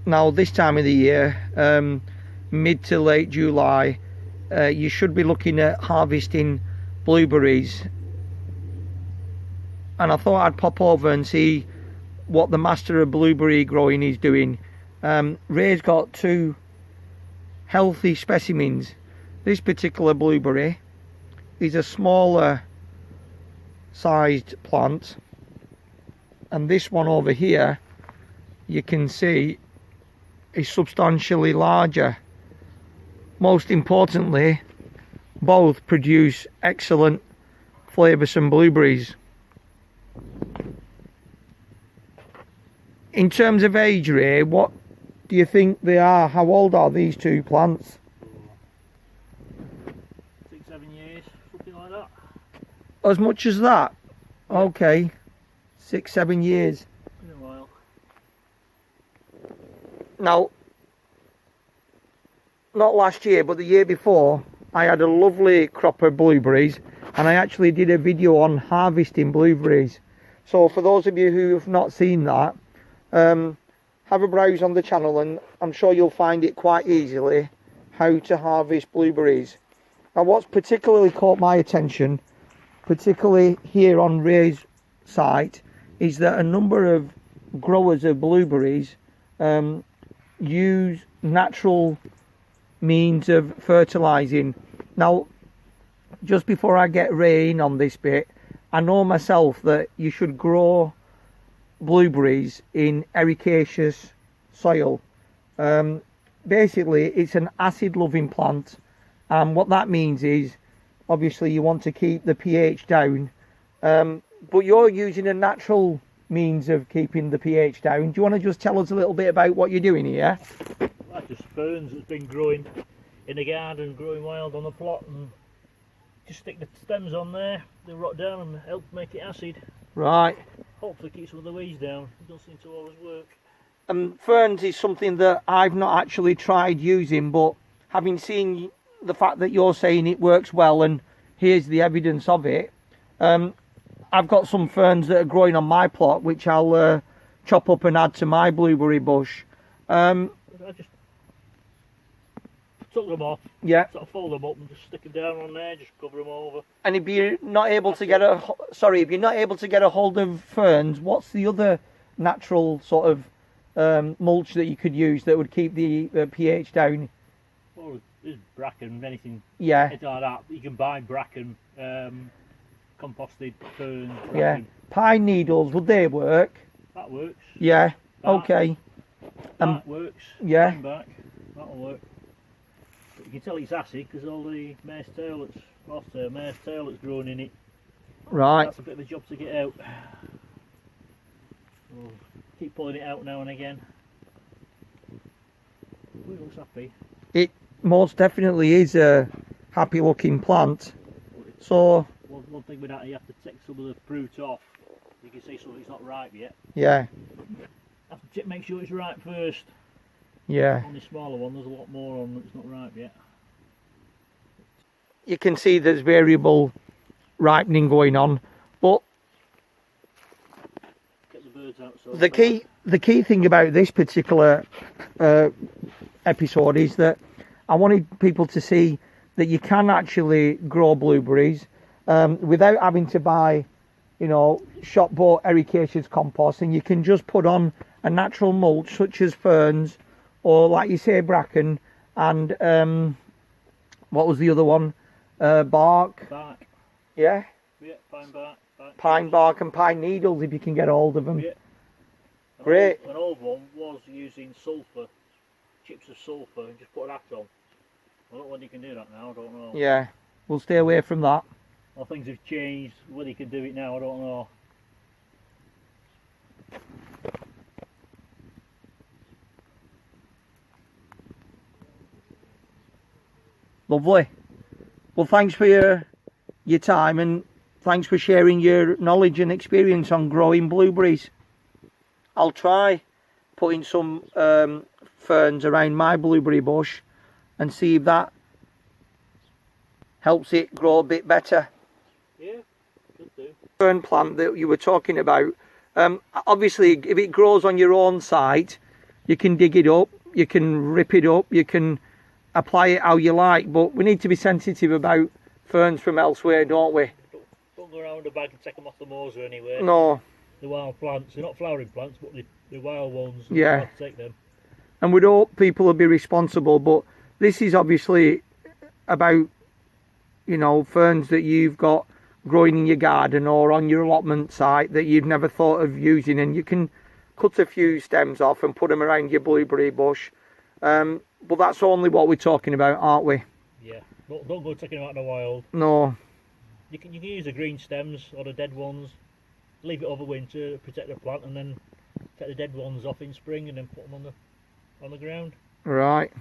now this time of the year, mid to late July, you should be looking at harvesting blueberries, and I thought I'd pop over and see what the master of blueberry growing is doing. Ray's got two healthy specimens. This particular blueberry is a smaller sized plant, and this one over here, you can see, is substantially larger. Most importantly, both produce excellent flavoursome blueberries. In terms of age, Ray, what do you think they are? How old are these two plants? 6-7 years, something like that. As much as that? Yeah. Okay, 6-7 years. Been a while. Now, not last year, but the year before, I had a lovely crop of blueberries, and I actually did a video on harvesting blueberries. So for those of you who have not seen that, have a browse on the channel, and I'm sure you'll find it quite easily how to harvest blueberries. Now, what's particularly caught my attention, particularly here on Ray's site, is that a number of growers of blueberries use natural means of fertilizing. Now, just before I get Ray in on this bit, I know myself that you should grow blueberries in ericaceous soil. Basically, it's an acid loving plant, and what that means is obviously you want to keep the pH down, but you're using a natural means of keeping the pH down. Do you want to just tell us a little bit about what you're doing here? That's just ferns that's been growing in the garden, growing wild on the plot, and just stick the stems on there, they rot down and help make it acid. Right. Hopefully keep some of the weeds down. It doesn't seem to always work. Ferns is something that I've not actually tried using, but having seen the fact that you're saying it works well and here's the evidence of it, I've got some ferns that are growing on my plot which I'll chop up and add to my blueberry bush. I just took them off, yeah, sort of fold them up and just stick them down on there, just cover them over. And if you're not able to get a hold of ferns, what's the other natural sort of mulch that you could use that would keep the pH down? Well, there's bracken, anything, yeah, anything like that. You can buy bracken, composted ferns. Bracken. Yeah, pine needles, would they work? That works. Yeah, okay. That works. Yeah. Pine bark, that'll work. But you can tell it's acid because all the mare's tail that's grown in it. Right. That's a bit of a job to get out. We'll keep pulling it out now and again. Ooh, it looks happy. It most definitely is a happy looking plant. So one thing with that, you have to take some of the fruit off. You can see something's not ripe yet. yeah, Have to make sure it's ripe first. yeah. On the smaller one, there's a lot more on that's not ripe yet. You can see there's variable ripening going on, but Get the birds out. So the key thing about this particular episode is that I wanted people to see that you can actually grow blueberries without having to buy, you know, shop bought ericaceous compost, and you can just put on a natural mulch such as ferns, or like you say, bracken, and what was the other one? Bark. Bark. Yeah. Yeah, pine bark. Pine bark and pine needles if you can get hold of them. Yeah. Great. An old one was using sulphur, chips of sulphur, and just put an act on. I don't know whether you can do that now, I don't know. Yeah, we'll stay away from that. Well, things have changed, whether you can do it now, I don't know. Lovely. Well, thanks for your time, and thanks for sharing your knowledge and experience on growing blueberries. I'll try putting some ferns around my blueberry bush and see if that helps it grow a bit better. Yeah, could do. Fern plant that you were talking about, obviously if it grows on your own site, You can dig it up, you can rip it up, you can apply it how you like, but we need to be sensitive about ferns from elsewhere, don't we? Don't go around a bag and take them off the moser anyway. No. The wild plants, they're not flowering plants, but the wild ones. Yeah. You have to take them. And we'd hope people will be responsible, but this is obviously about, you know, ferns that you've got growing in your garden or on your allotment site that you've never thought of using, and you can cut a few stems off and put them around your blueberry bush. But that's only what we're talking about, aren't we? Yeah, don't go taking them out in the wild. No. You can use the green stems or the dead ones, leave it over winter, protect the plant, and then take the dead ones off in spring and then put them on the ground. Right.